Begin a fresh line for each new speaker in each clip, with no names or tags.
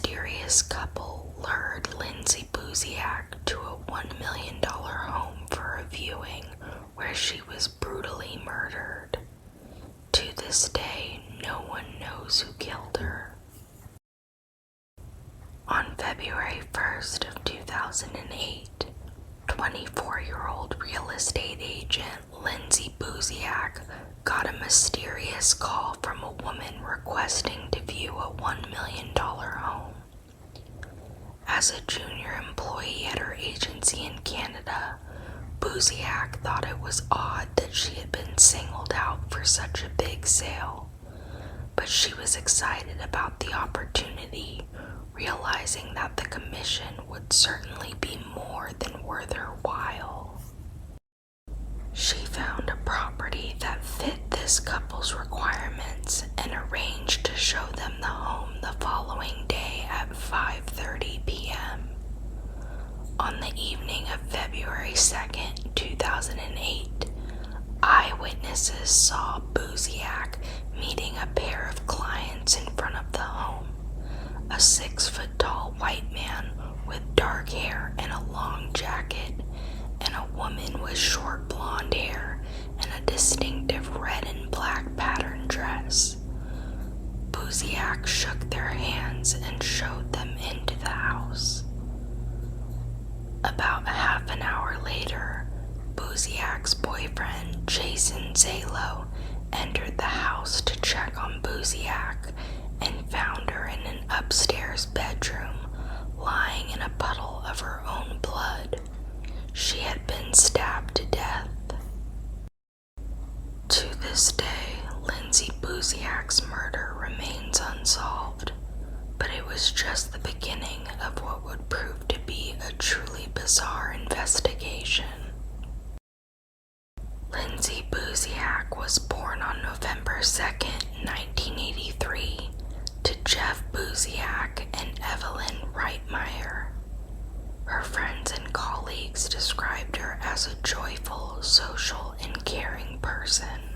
mysterious couple lured Lindsay Buziak to a $1 million home for a viewing where she was brutally murdered. To this day, no one knows who killed her. On February 1st of 2008, 24-year-old real estate agent Lindsay Buziak got a mysterious call from a woman requesting to view a $1 million home. As a junior employee at her agency in Canada, Buziak thought it was odd that she had been singled out for such a big sale, but she was excited about the opportunity, realizing that the commission would certainly be more than worth her while. She found a property that fit this couple's requirements and arranged to show them the home the following day at 5:30 p.m. On the evening of February 2nd, 2008, eyewitnesses saw Buziak meeting a pair of clients in front of the home, a 6-foot-tall white man with dark hair and a long jacket, and a woman with short blonde hair and a distinctive red and black patterned dress. Buziak shook their hands and showed them into the house. About half an hour later, Buziak's boyfriend, Jason Zalo, entered the house to check on Buziak and found her in an upstairs bedroom, lying in a puddle of her own blood. She had been stabbed to death. To this day, Lindsay Buziak's murder remains unsolved, but it was just the beginning of what would prove to be a truly bizarre investigation. Lindsay Buziak was born on November 2nd, 1983, to Jeff Buziak and Evelyn Reitmeyer. Her friends and colleagues described her as a joyful, social, and caring person.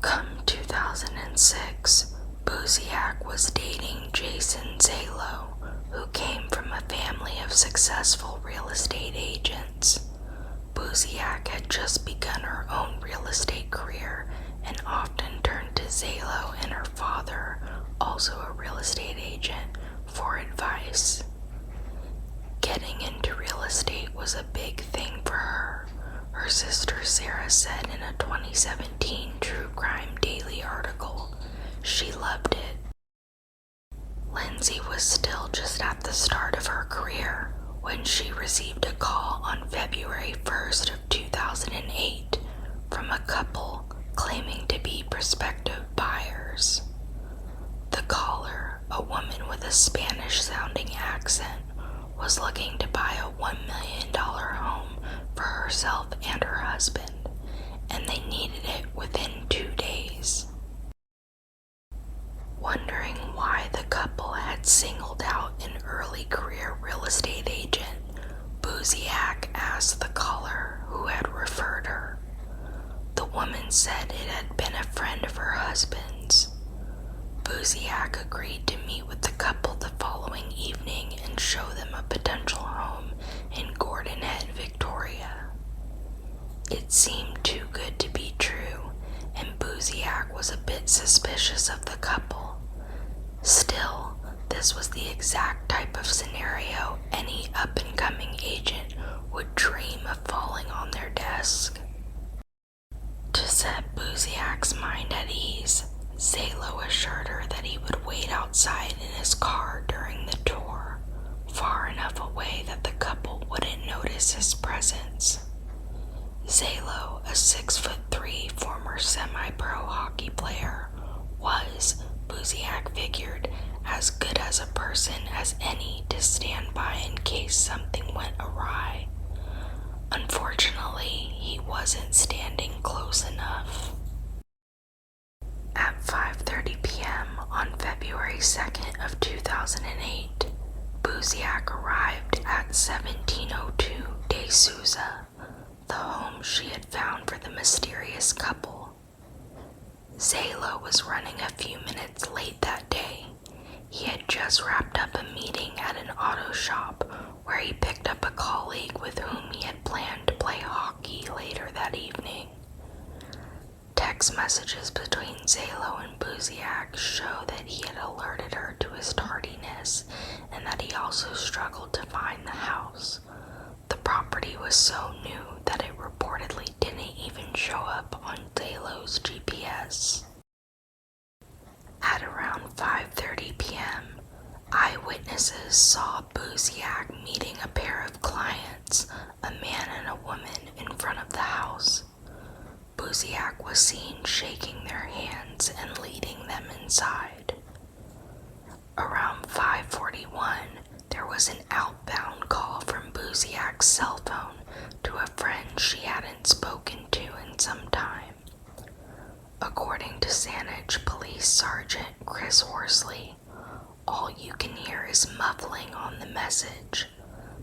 Come 2006, Buziak was dating Jason Zalo, who came from a family of successful real estate agents. Buziak had just begun her own real estate career and often turned to Zalo and her father, also a real estate agent, for advice. Getting into real estate was a big thing for her, her sister Sarah said in a 2017 True Crime Daily article. She loved it. Lindsay was still just at the start of her career when she received a call on February 1st of 2008 from a couple claiming to be prospective buyers. The caller, a woman with a Spanish-sounding accent, was looking to buy a $1 million home for herself and her husband, and they needed it within 2 days. Wondering why the couple had singled out an early career real estate agent, Buziak asked the caller who had referred her. The woman said it had been a friend of her husband's. Buziak agreed to meet with the couple the following evening and show them a potential home in Gordon Head, Victoria. It seemed too good to be true, and Buziak was a bit suspicious of the couple. Still, this was the exact type of scenario any up-and-coming agent would dream of falling on their desk. To set Buziak's mind at ease, Zalo assured her that he would wait outside in his car during the tour, far enough away that the couple wouldn't notice his presence. Zalo, a 6'3" former semi-pro hockey player, was, Buziak figured, as good as a person as any to stand by in case something went awry. Unfortunately, he wasn't standing close enough. At 5:30 p.m. on February 2nd of 2008, Buziak arrived at 1702 De Souza, the home she had found for the mysterious couple. Zalo was running a few minutes late that day, just wrapped up a meeting at an auto shop where he picked up a colleague with whom he had planned to play hockey later that evening. Text messages between Zalo and Buziak show that he had alerted her to his tardiness and that he also struggled to find the house. The property was so new that it reportedly didn't even show up on Zalo's GPS. At around 5:30 p.m., eyewitnesses saw Buziak meeting a pair of clients, a man and a woman, in front of the house. Buziak was seen shaking their hands and leading them inside. Around 5:41, there was an outbound call from Buziak's cell phone to a friend she hadn't spoken to in some time. According to Saanich Police Sergeant Chris Horsley, all you can hear is muffling on the message.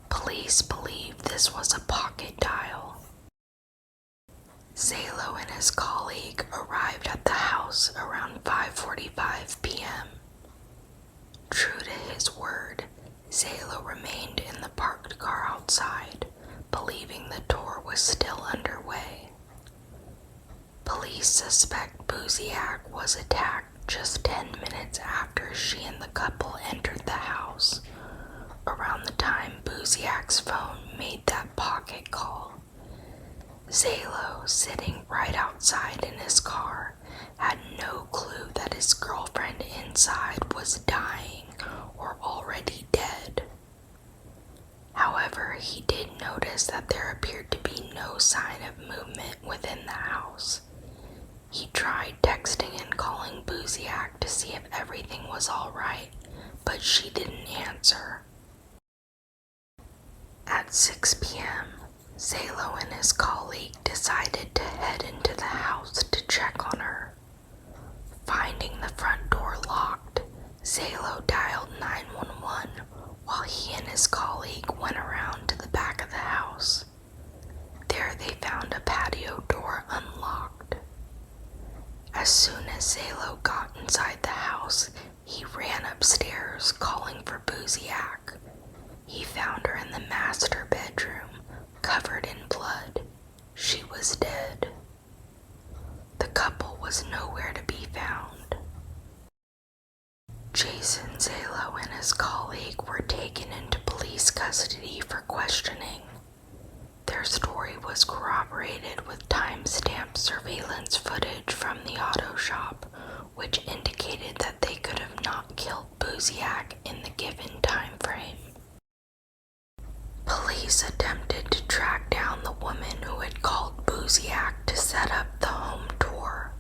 Police believe this was a pocket dial. Zalo and his colleague arrived at the house around 5:45 p.m. True to his word, Zalo remained in the parked car outside, believing the tour was still underway. Police suspect Buziak was attacked just 10 minutes after she and the couple entered the house, around the time Buziak's phone made that pocket call. Zalo, sitting right outside in his car, had no clue that his girlfriend inside was dying or already dead. However, he did notice that there appeared to be no sign of movement within the house. He tried texting and calling Buziak to see if everything was all right, but she didn't answer. At 6 p.m., Zalo and his colleague decided to head into the house to check on her. Finding the front door locked, Zalo dialed 911 while he and his colleague went around to the back of the house. There they found a patio door unlocked. As soon as Zalo got inside the house, he ran upstairs calling for Buziak. He found her in the master bedroom, covered in blood. She was dead. The couple was nowhere to be found. Jason Zalo and his colleague were taken into police custody for questioning. Their story was corroborated with time-stamped surveillance footage from the auto shop, which indicated that they could have not killed Buziak in the given time frame. Police attempted to track down the woman who had called Buziak to set up the home tour.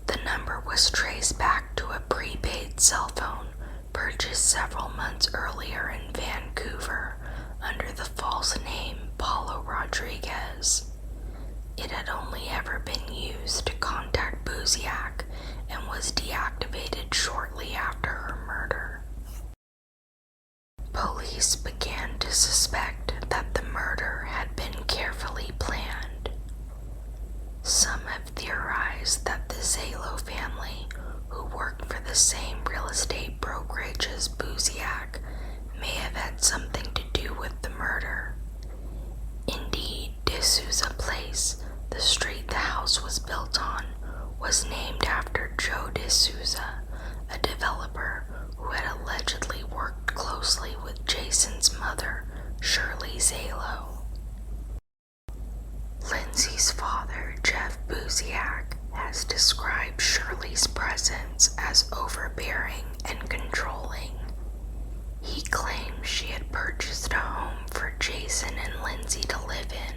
The number was traced back to a prepaid cell phone purchased several months earlier in Vancouver under the false name Paulo Rodriguez. It had only ever been used to contact Buziak and was deactivated shortly after her murder. Police began to suspect that the murder had been carefully planned. Some have theorized that the Zalo family, who worked for the same real estate brokerage as Buziak, may have had something to do with the murder. Indeed, D'Souza Place, the street the house was built on, was named after Joe D'Souza, a developer who had allegedly worked closely with Jason's mother, Shirley Zalo. Lindsay's father, Jeff Buziak, has described Shirley's presence as overbearing and controlling. He claims she had purchased a home for Jason and Lindsay to live in,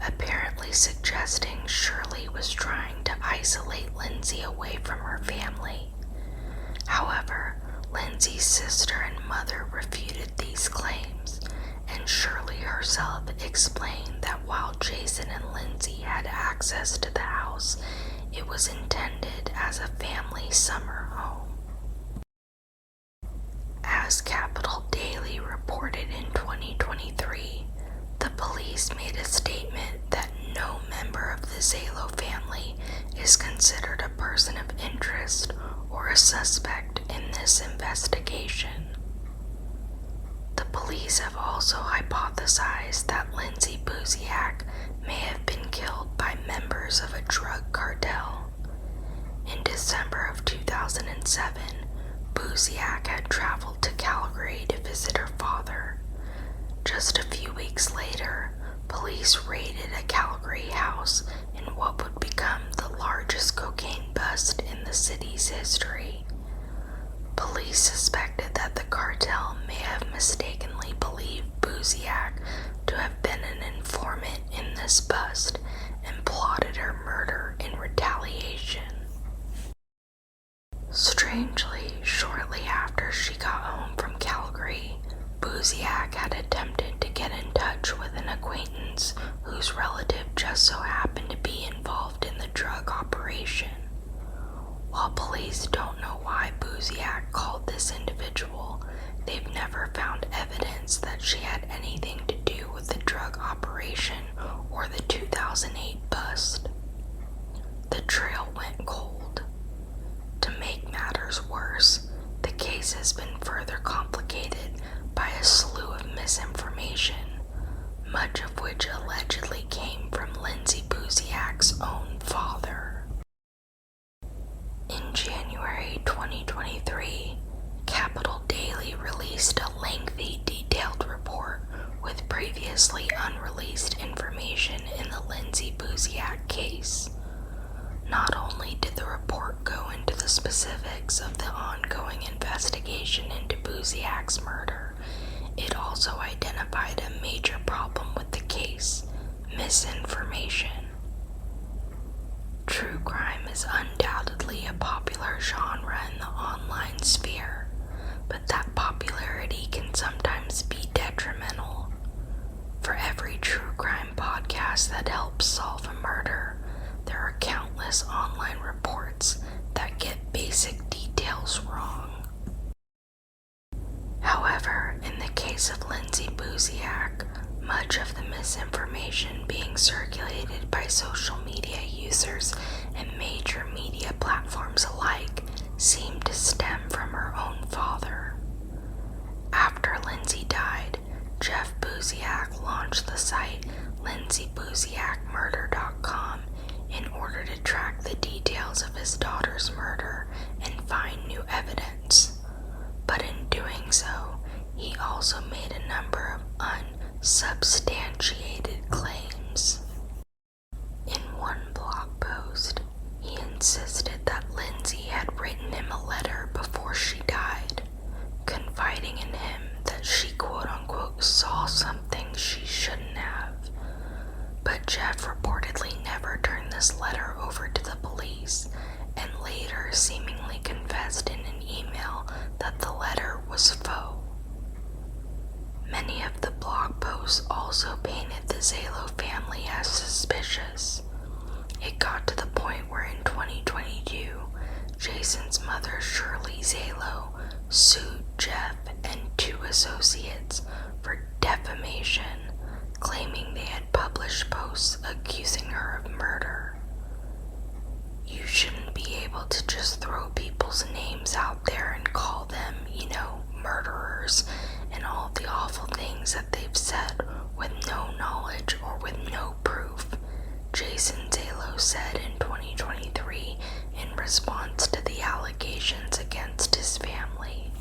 apparently suggesting Shirley was trying to isolate Lindsay away from her family. However, Lindsay's sister and mother refuted these claims, and Shirley herself explained that while Jason and Lindsay had access to the house, it was intended as a family summer home. As Capital Daily reported in 2023, the police made a statement that no member of the Zalo family is considered a person of interest or a suspect in this investigation. investigation. The police have also hypothesized that Lindsay Buziak may have been killed by members of a drug cartel. In December of 2007, Buziak had traveled to Calgary to visit her father. Just a few weeks later, police raided a Calgary house in what would become the largest cocaine bust in the city's history. Police suspected that the cartel may have mistakenly believed Buziak to have been an informant in this bust and plotted her murder in retaliation. Strangely, shortly after she got home from Calgary, Buziak had attempted to get in touch with an acquaintance whose relative just so happened to be involved in the drug operation. While police don't know why Buziak called this individual, they've never found evidence that she had anything to do with the drug operation or the 2008 bust. The trail went cold. To make matters worse, the case has been further complicated by a slew of misinformation, much of which allegedly came from Lindsay Buziak's own father. In January 2023, Capital Daily released a lengthy, detailed report with previously unreleased information in the Lindsay Buziak case. Not only did the report go into the specifics of the ongoing investigation into Buziak's murder, it also identified a major problem with the case: misinformation. True crime is undoubtedly a popular genre in the online sphere, but that popularity can sometimes be detrimental. For every true crime podcast that helps solve a murder, there are countless online reports that get basic details wrong. However, in the case of Lindsay Buziak, much of the misinformation being circulated by social media users and major media platforms alike seemed to stem from her own father. After Lindsay died, Jeff Buziak launched the site LindsayBuziakMurder.com in order to track the details of his daughter's murder and find new evidence. But in doing so, he also made a number of unsubstantiated claims. In one blog post, he insisted that Lindsay had written him a letter before she died, confiding in him that she quote-unquote saw something she shouldn't have. But Jeff reportedly never turned this letter over to the police, and later seemingly confessed in an email that the letter was faux. Many of the blog posts also painted the Zalo family as suspicious. It got to the point where in 2022, Jason's mother, Shirley Zalo, sued Jeff and two associates for defamation, claiming they had published posts accusing her of murder. You shouldn't be able to just throw people's names out there and call them, murderers and all the awful things that they've said with no knowledge or with no proof, Jason Zalo said in 2023 in response to the allegations against his family.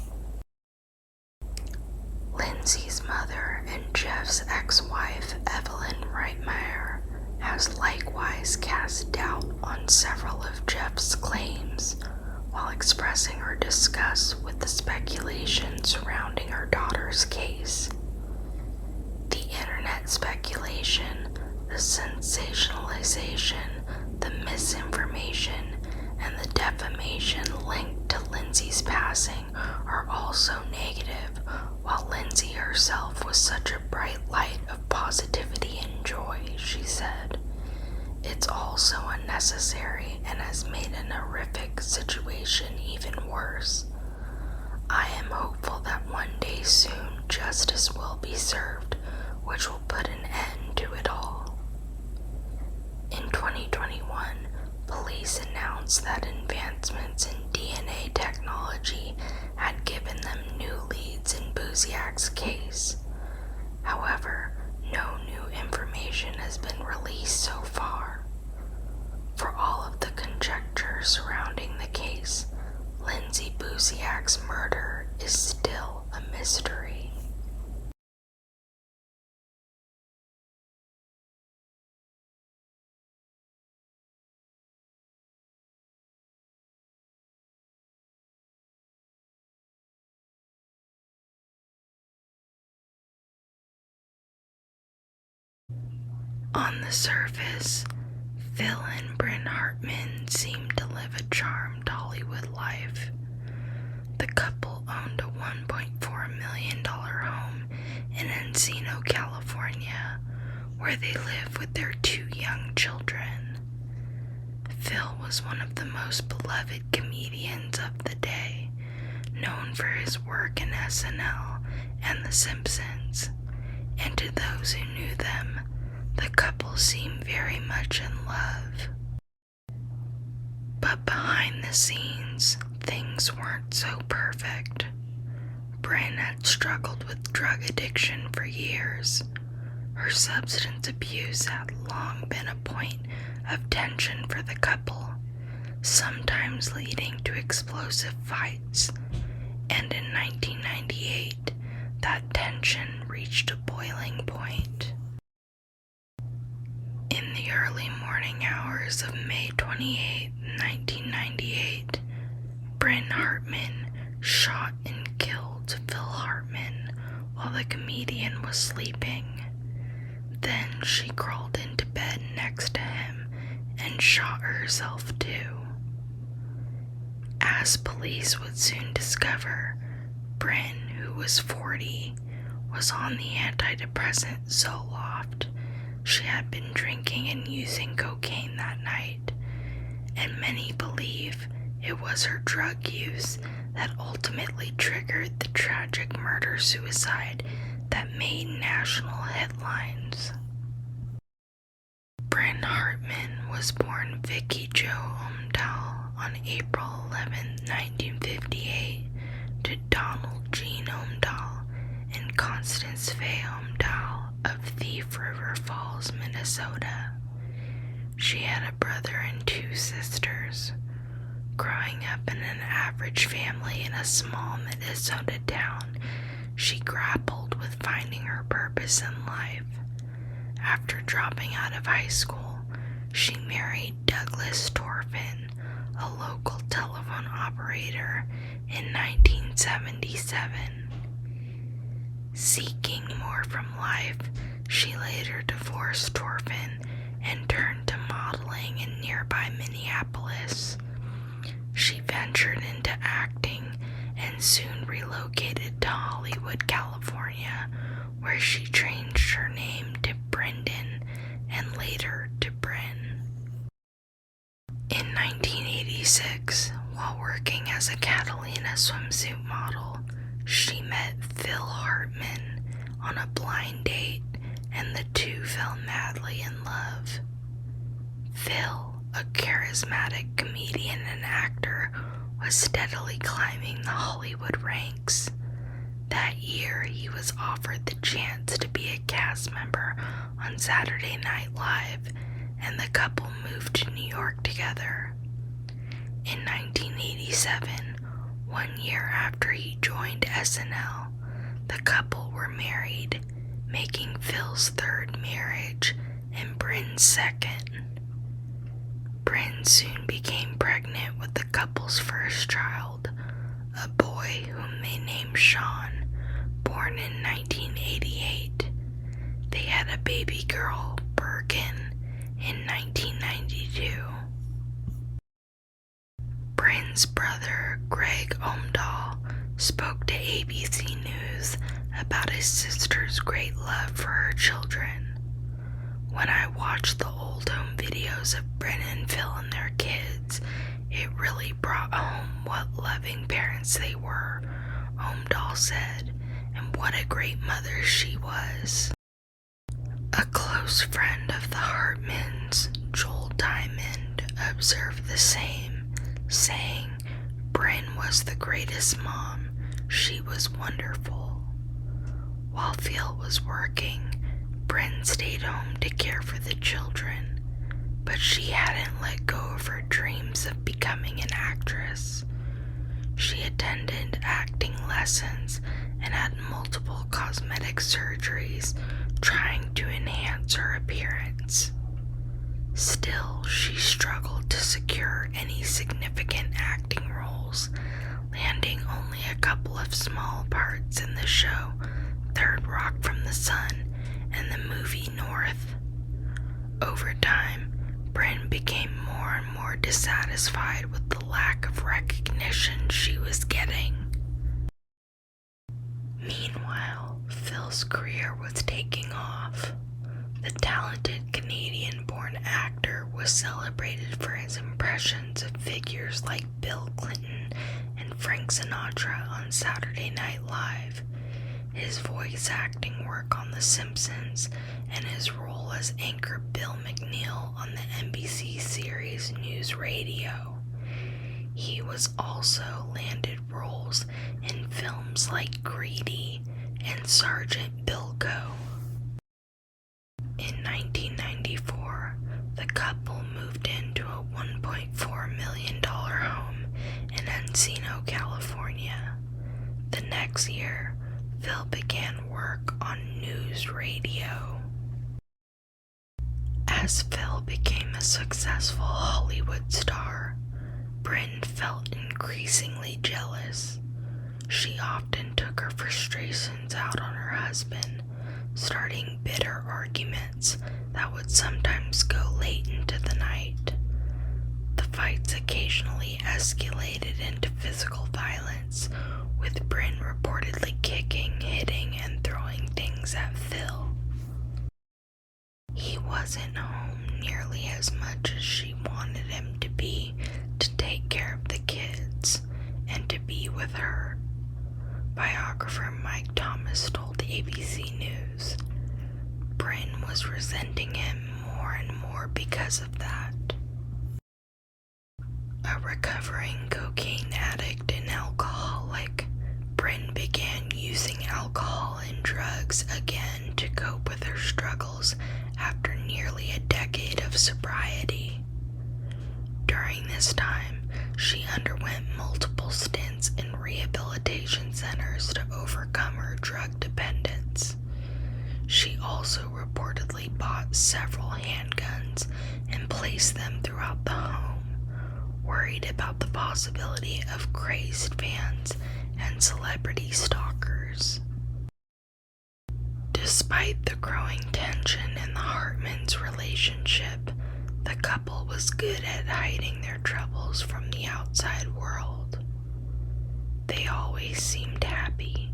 Lindsay's mother and Jeff's ex-wife, Evelyn Reitmeyer, has likewise cast doubt on several of Jeff's claims, while expressing her disgust with the speculation surrounding her daughter's case. The internet speculation, the sensationalization, the misinformation, and the defamation linked to Lindsay's passing are also negative, while Lindsay herself was such a bright light of positivity and joy, she said. It's also unnecessary and has made an horrific situation even worse. I am hopeful that one day soon justice will be served, which will put an end to it all. In 2021, police announced that advancements in DNA technology had given is still a mystery. On the surface, Phil and Brynn Hartman seemed to live a charmed Hollywood life. The couple owned a $1.4 million home in Encino, California, where they live with their 2 young children. Phil was one of the most beloved comedians of the day, known for his work in SNL and The Simpsons, and to those who knew them, the couple seemed very much in love. But behind the scenes, things weren't so perfect. Brynn had struggled with drug addiction for years. Her substance abuse had long been a point of tension for the couple, sometimes leading to explosive fights, and in 1998, that tension reached a boiling point. In the early morning hours of May 28, 1998, Brynn Hartman shot and killed Phil Hartman while the comedian was sleeping. Then she crawled into bed next to him and shot herself too. As police would soon discover, Brynn, who was 40, was on the antidepressant Zoloft. She had been drinking and using cocaine that night, and many believe it was her drug use that ultimately triggered the tragic murder-suicide that made national headlines. Brynn Hartman was born Vicky Jo Omdahl on April 11, 1958, to Donald Jean Omdahl and Constance Faye Omdahl of Thief River Falls, Minnesota. She had a brother and 2 sisters. Growing up in an average family in a small Minnesota town, she grappled with finding her purpose in life. After dropping out of high school, she married Douglas Torfin, a local telephone operator, in 1977. Seeking more from life, she later divorced Torfin and turned to modeling in nearby Minneapolis. She ventured into acting and soon relocated to Hollywood, California, where she changed her name to Brendan and later to Brynn. In 1986, while working as a Catalina swimsuit model, she met Phil Hartman on a blind date, and the 2 fell madly in love. Phil, a charismatic comedian and actor, was steadily climbing the Hollywood ranks. That year, he was offered the chance to be a cast member on Saturday Night Live, and the couple moved to New York together. In 1987, 1 year after he joined SNL, the couple were married, making Phil's 3rd marriage and Brynn's 2nd. Brynn soon became pregnant with the couple's first child, a boy whom they named Sean, born in 1988. They had a baby girl, Bergen, in 1992. Brynn's brother, Greg Omdahl, spoke to ABC News about his sister's great love for her children. When I watched the old home videos of Brynn and Phil and their kids, it really brought home what loving parents they were, Omdahl said, and what a great mother she was. A close friend of the Hartmans, Joel Diamond, observed the same, saying, "Brynn was the greatest mom. She was wonderful." While Phil was working, Brynn stayed home to care for the children, but she hadn't let go of her dreams of becoming an actress. She attended acting lessons lessons and had multiple cosmetic surgeries trying to enhance her appearance. Still, she struggled to secure any significant acting roles, landing only a couple of small parts in the show Third Rock from the Sun and the movie North. Over time, Brynn became more and more dissatisfied with the lack of recognition she was getting. Meanwhile, Phil's career was taking off. The talented Canadian-born actor was celebrated for his impressions of figures like Bill Clinton and Frank Sinatra on Saturday Night Live, his voice acting work on The Simpsons, and his role as anchor Bill McNeil on the NBC series News Radio. He was also landed roles in films like Greedy and Sergeant Bilko. In 1994, the couple moved into a $1.4 million home in Encino, California. The next year, Phil began work on News Radio. As Phil became a successful Hollywood star, Brynn felt increasingly jealous. She often took her frustrations out on her husband, starting bitter arguments that would sometimes go late into the night. The fights occasionally escalated into physical violence, with Brynn reportedly kicking, hitting, and throwing things at Phil. He wasn't home nearly as much as she wanted him to be to take care of the kids and to be with her. Biographer Mike Thomas told ABC News, Brynn was resenting him more and more because of that. A recovering cocaine addict and alcoholic, Brynn began using alcohol and drugs again to cope with her struggles after nearly a decade of sobriety. During this time, she underwent multiple stints in rehabilitation centers to overcome her drug dependence. She also reportedly bought several handguns and placed them throughout the home, worried about the possibility of crazed fans and celebrity stalkers. Despite the growing tension in the Hartmans' relationship, the couple was good at hiding their troubles from the outside world. They always seemed happy,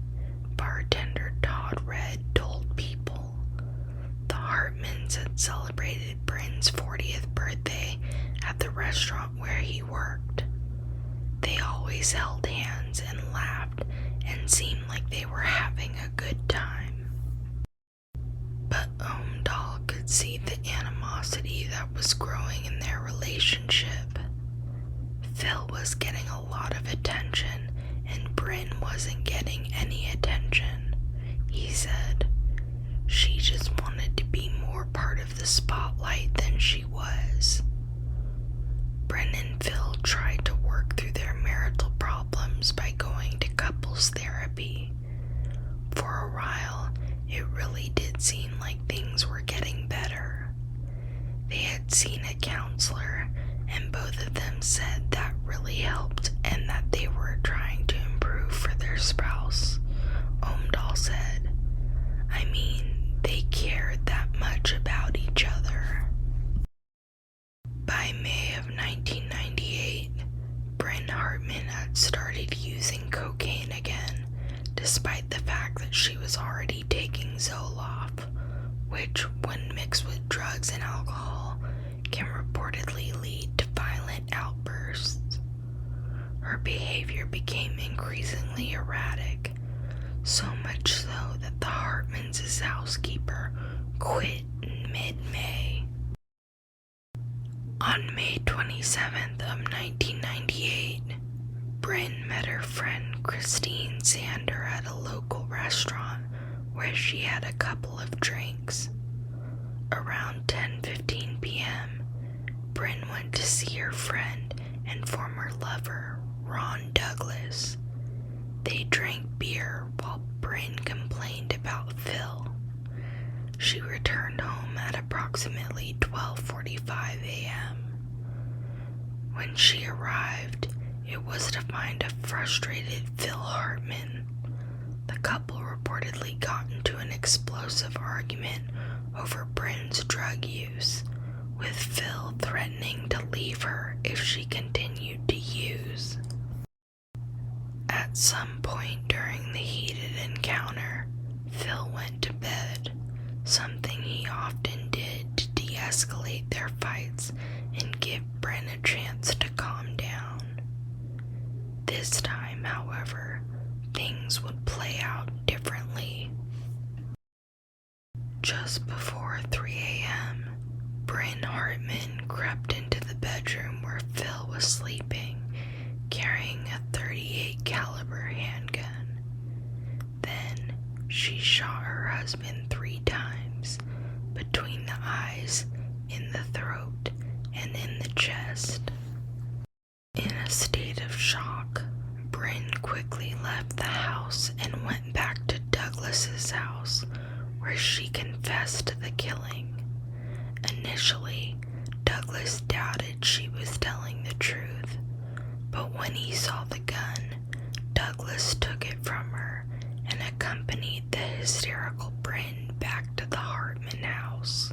bartender Todd Red told People. The Hartmans had celebrated Brynn's 40th birthday at the restaurant where he worked. They always held hands and laughed and seemed like they were having a good time. But Omdahl could see the animosity that was growing in their relationship. Phil was getting a lot of attention and Brynn wasn't getting any attention, he said. She just wanted to be more part of the spotlight than she was. Brynn and Phil tried to work through their marital problems by going to couples therapy. For a while, it really did seem like things were getting better. They had seen a counselor, and both of them said that really helped and that they were trying to improve for their spouse. Omdahl said, I mean, they cared that much about each other. By May of 1998, Brynn Hartman had started using cocaine again, despite the fact that she was already taking Zoloft, which, when mixed with drugs and alcohol, can reportedly lead to violent outbursts. Her behavior became increasingly erratic, so much so that the Hartmans' housekeeper quit in mid-May. On May 27th of 1998, Brynn met her friend Christine Sander at a local restaurant where she had a couple of drinks. Around 10:15 p.m., Brynn went to see her friend and former lover, Ron Douglas. They drank while Brynn complained about Phil. She returned home at approximately 12:45 a.m. When she arrived, it was to find a frustrated Phil Hartman. The couple reportedly got into an explosive argument over Brynn's drug use, with Phil threatening to leave her if she continued to use. At some point during the heated encounter, Phil went to bed, something he often did to de-escalate their fights and give Brynn a chance to calm down. This time, however, things would play out differently. Just before 3 a.m., Brynn Hartman crept into the bedroom where Phil was sleeping, carrying a .38 caliber handgun. Then she shot her husband 3 times, between the eyes, in the throat, and in the chest. In a state of shock, Brynn quickly left the house and went back to Douglas's house, where she confessed to the killing. Initially, Douglas doubted she was telling the truth, but when he saw the gun, Douglas took it from her and accompanied the hysterical Brynn back to the Hartman house.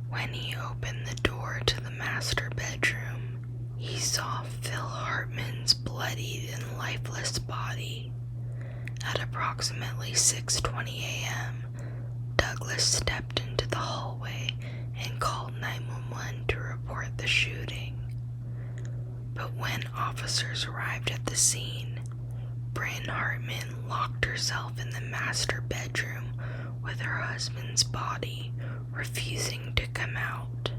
When he opened the door to the master bedroom, he saw Phil Hartman's bloodied and lifeless body. At approximately 6:20 a.m., Douglas stepped into the hallway and called 911 to report the shooting. But when officers arrived at the scene, Brynn Hartman locked herself in the master bedroom with her husband's body, refusing to come out.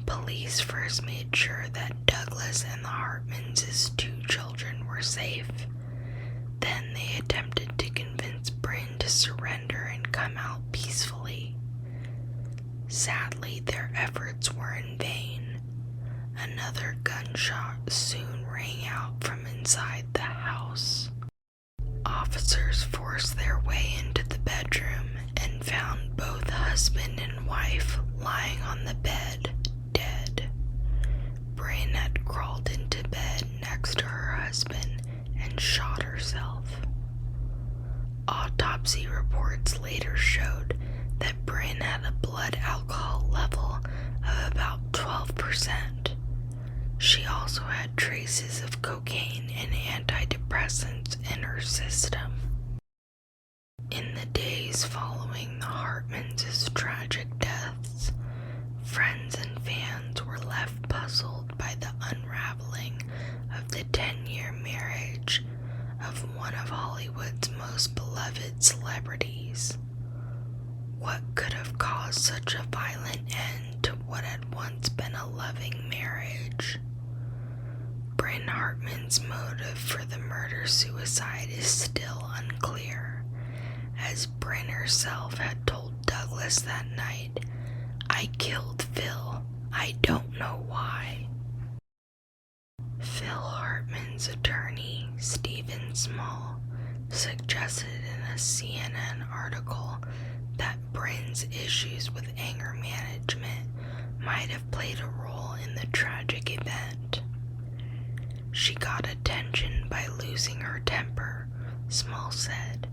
Police first made sure that Douglas and the Hartmans' 2 children were safe. Then they attempted to convince Brynn to surrender and come out peacefully. Sadly, their efforts were in vain. Another gunshot soon rang out from inside the house. Officers forced their way into the bedroom and found both husband and wife lying on the bed, dead. Brynn had crawled into bed next to her husband and shot herself. Autopsy reports later showed that Brynn had a blood alcohol level of about 12%. She also had traces of cocaine and antidepressants in her system. In the days following the Hartmans' tragic deaths, friends and fans were left puzzled by the unraveling of the 10-year marriage of one of Hollywood's most beloved celebrities. What could have caused such a violent end to what had once been a loving marriage? Brynn Hartman's motive for the murder-suicide is still unclear, as Brynn herself had told Douglas that night, "I killed Phil. I don't know why." Phil Hartman's attorney, Stephen Small, suggested in a CNN article that Brynn's issues with anger management might have played a role in the tragic event. She got attention by losing her temper, Small said.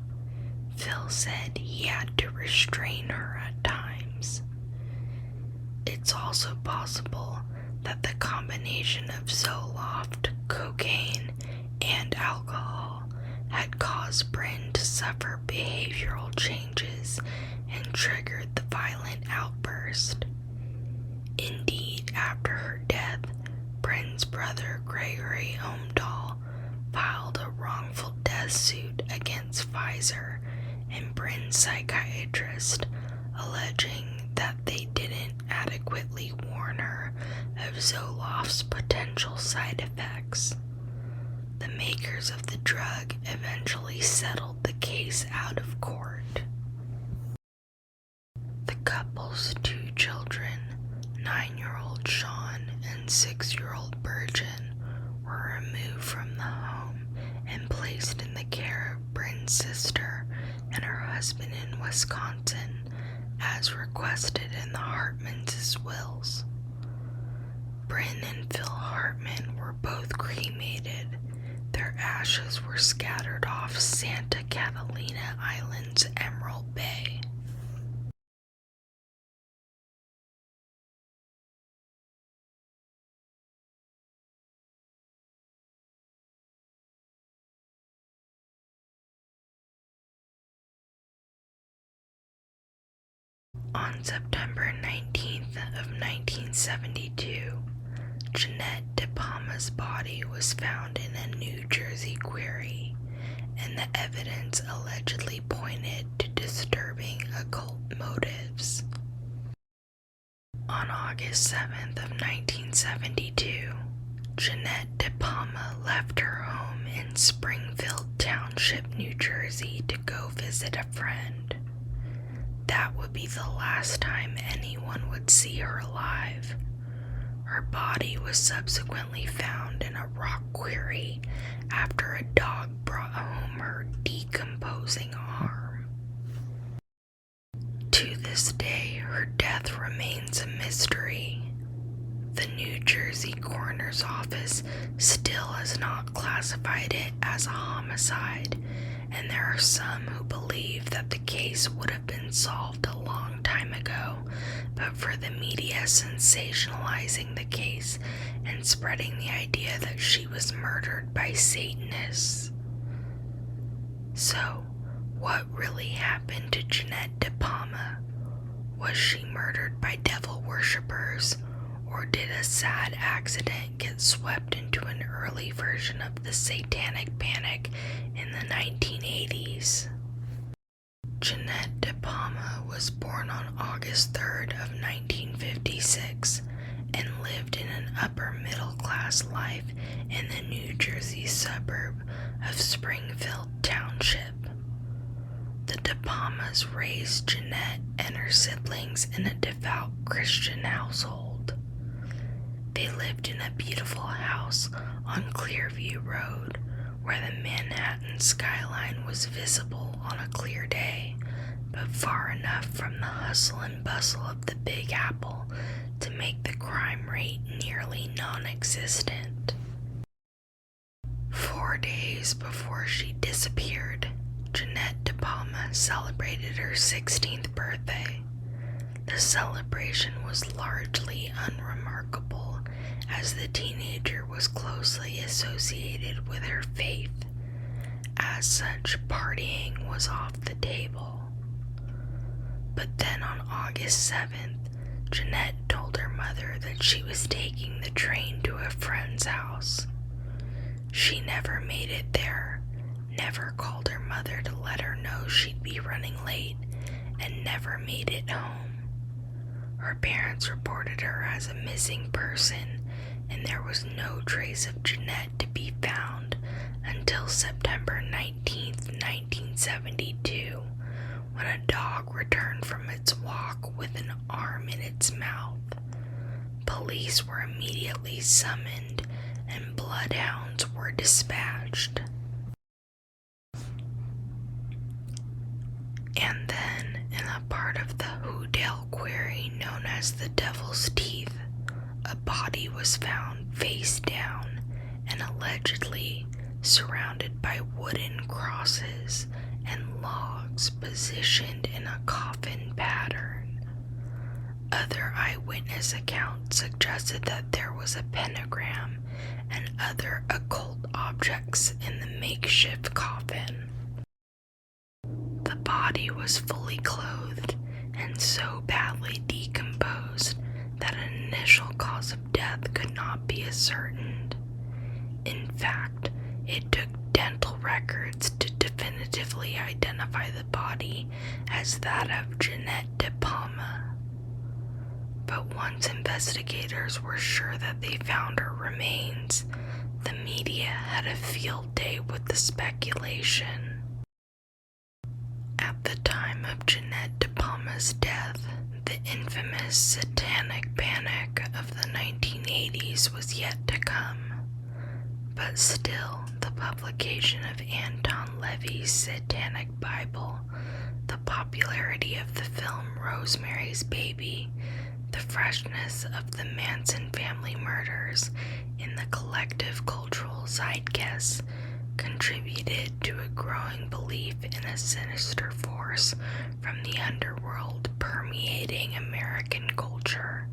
Phil said he had to restrain her at times. It's also possible that the combination of Zoloft, cocaine, and alcohol had caused Brynn to suffer behavioral changes and triggered the violent outburst. Indeed, after her death, Brynn's brother Gregory Omdahl filed a wrongful death suit against Pfizer and Brynn's psychiatrist, alleging that they didn't adequately warn her of Zoloft's potential side effects. The makers of the drug eventually settled the case out of court. The couple's 2 children, 9-year-old Sean and 6-year-old Virgin, were removed from the home and placed in the care twin sister and her husband in Wisconsin, as requested in the Hartmans' wills. Brynn and Phil Hartman were both cremated. Their ashes were scattered off Santa Catalina Island's Emerald Bay. On September 19th of 1972, Jeannette DEPALMA's body was found in a New Jersey quarry, and the evidence allegedly pointed to disturbing occult motives. On August 7th of 1972, Jeannette DEPALMA left her home in Springfield Township, New Jersey to go visit a friend. That would be the last time anyone would see her alive. Her body was subsequently found in a rock quarry after a dog brought home her decomposing arm. To this day, her death remains a mystery. The New Jersey Coroner's Office still has not classified it as a homicide, and there are some who believe that the case would have been solved a long time ago, but for the media sensationalizing the case and spreading the idea that she was murdered by Satanists. So, what really happened to Jeannette DEPALMA? Was she murdered by devil worshippers, or did a sad accident get swept into an early version of the Satanic Panic in the 1980s? Jeannette DEPALMA was born on August 3rd of 1956 and lived in an upper-middle-class life in the New Jersey suburb of Springfield Township. The DEPALMAs raised Jeannette and her siblings in a devout Christian household. They lived in a beautiful house on Clearview Road, where the Manhattan skyline was visible on a clear day, but far enough from the hustle and bustle of the Big Apple to make the crime rate nearly non-existent. 4 days before she disappeared, Jeannette DEPALMA celebrated her 16th birthday. The celebration was largely unremarkable, as the teenager was closely associated with her faith. As such, partying was off the table. But then on August 7th, Jeannette told her mother that she was taking the train to a friend's house. She never made it there, never called her mother to let her know she'd be running late, and never made it home. Her parents reported her as a missing person, and there was no trace of Jeannette to be found until September 19th, 1972, when a dog returned from its walk with an arm in its mouth. Police were immediately summoned, and bloodhounds were dispatched. And then, in a part of the Hoodale quarry known as the Devil's Teeth, a body was found face down and allegedly surrounded by wooden crosses and logs positioned in a coffin pattern. Other eyewitness accounts suggested that there was a pentagram and other occult objects in the makeshift coffin. The body was fully clothed and so badly decomposed that an initial cause of death could not be ascertained. In fact, it took dental records to definitively identify the body as that of Jeannette DEPALMA. But once investigators were sure that they found her remains, the media had a field day with the speculation. At the time of Jeannette DEPALMA's death, the infamous Satanic Panic of the 1980s was yet to come. But still, the publication of Anton LaVey's Satanic Bible, the popularity of the film Rosemary's Baby, the freshness of the Manson family murders in the collective cultural zeitgeist contributed to a growing belief in a sinister force from the underworld permeating American culture.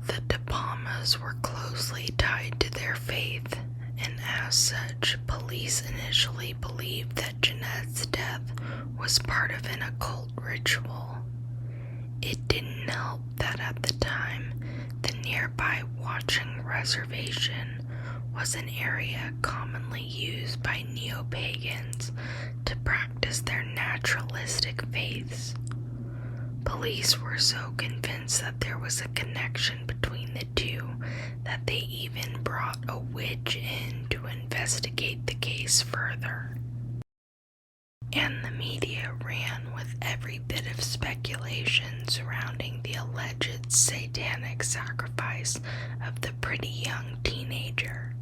The DEPALMAs were closely tied to their faith, and as such, police initially believed that Jeannette's death was part of an occult ritual. It didn't help that at the time, the nearby Watchung Reservation was an area commonly used by neo-pagans to practice their naturalistic faiths. Police were so convinced that there was a connection between the two that they even brought a witch in to investigate the case further. And the media ran with every bit of speculation surrounding the alleged satanic sacrifice of the pretty young teenager.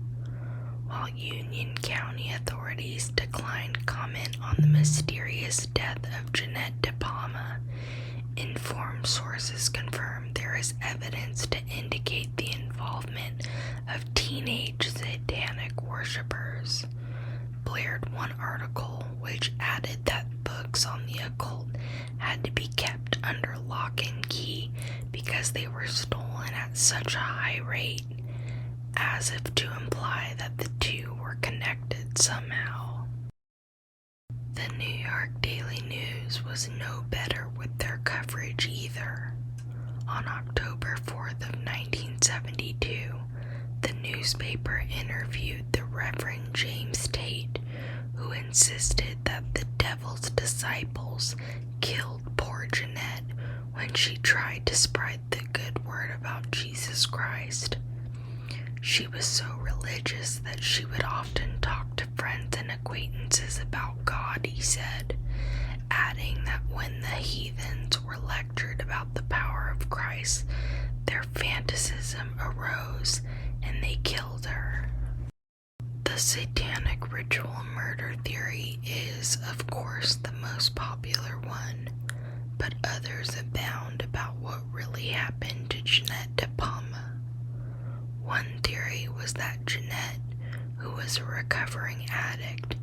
While Union County authorities declined comment on the mysterious death of Jeannette DePalma, informed sources confirmed there is evidence to indicate the involvement of teenage satanic worshippers. Blared one article which added that books on the occult had to be kept under lock and key because they were stolen at such a high rate, as if to imply that the two were connected somehow. The New York Daily News was no better with their coverage either. On October 4th of 1972, the newspaper interviewed the Reverend James Tate, who insisted that the devil's disciples killed poor Jeannette when she tried to spread the good word about Jesus Christ. She was so religious that she would often talk to friends and acquaintances about God, he said, adding that when the heathens were lectured about the power of Christ, their fanaticism arose and they killed her. The satanic ritual murder theory is, of course, the most popular one, but others abound about what really happened to Jeannette DePalma. One theory was that Jeannette, who was a recovering addict,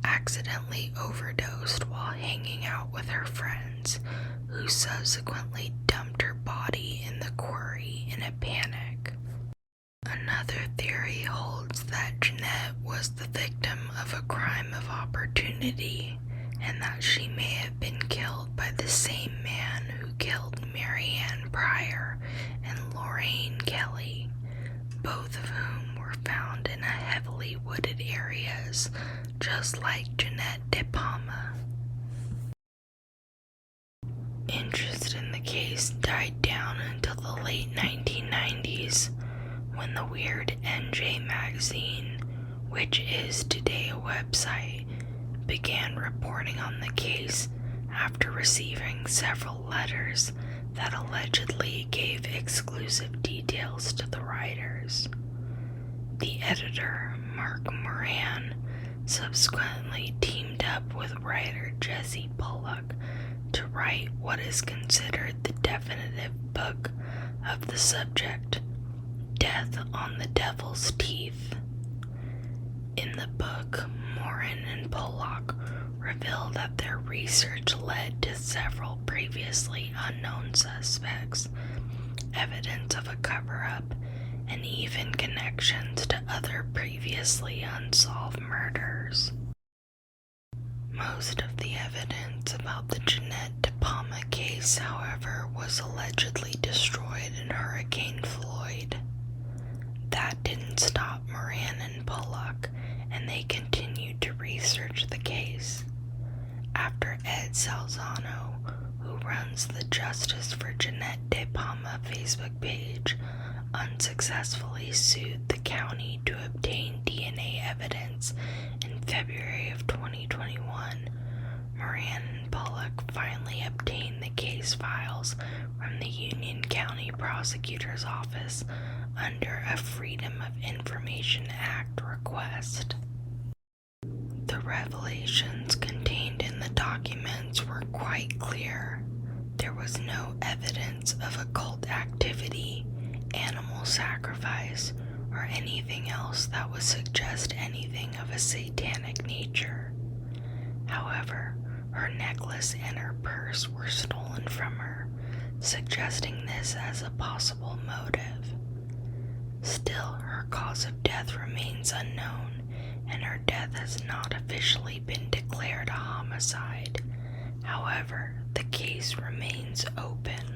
accidentally overdosed while hanging out with her friends, who subsequently dumped her body in the quarry in a panic. Another theory holds that Jeannette was the victim of a crime of opportunity, and that she may have been killed by the same man who killed Mary Ann Pryor and Lorraine Kelly, both of whom were found in heavily wooded areas, just like Jeannette DePalma. Interest in the case died down until the late 1990s, when the Weird NJ magazine, which is today a website, began reporting on the case after receiving several letters that allegedly gave exclusive details to the writers. The editor, Mark Moran, subsequently teamed up with writer Jesse Bullock to write what is considered the definitive book of the subject, Death on the Devil's Teeth. In the book, Moran and Bullock reveal that their research led to several previously unknown suspects, evidence of a cover-up, and even connections to other previously unsolved murders. Most of the evidence about the Jeannette DePalma case, however, was allegedly destroyed in Hurricane Floyd. That didn't stop Moran and Bullock, and they continued to research the case. After Ed Salzano, who runs the Justice for Jeannette DePalma Facebook page, unsuccessfully sued the county to obtain DNA evidence in February of 2021, Moran and Bullock finally obtained the case case files from the Union County Prosecutor's Office under a Freedom of Information Act request. The revelations contained in the documents were quite clear. There was no evidence of occult activity, animal sacrifice, or anything else that would suggest anything of a satanic nature. However, her necklace and her purse were stolen from her, suggesting this as a possible motive. Still, her cause of death remains unknown, and her death has not officially been declared a homicide. However, the case remains open.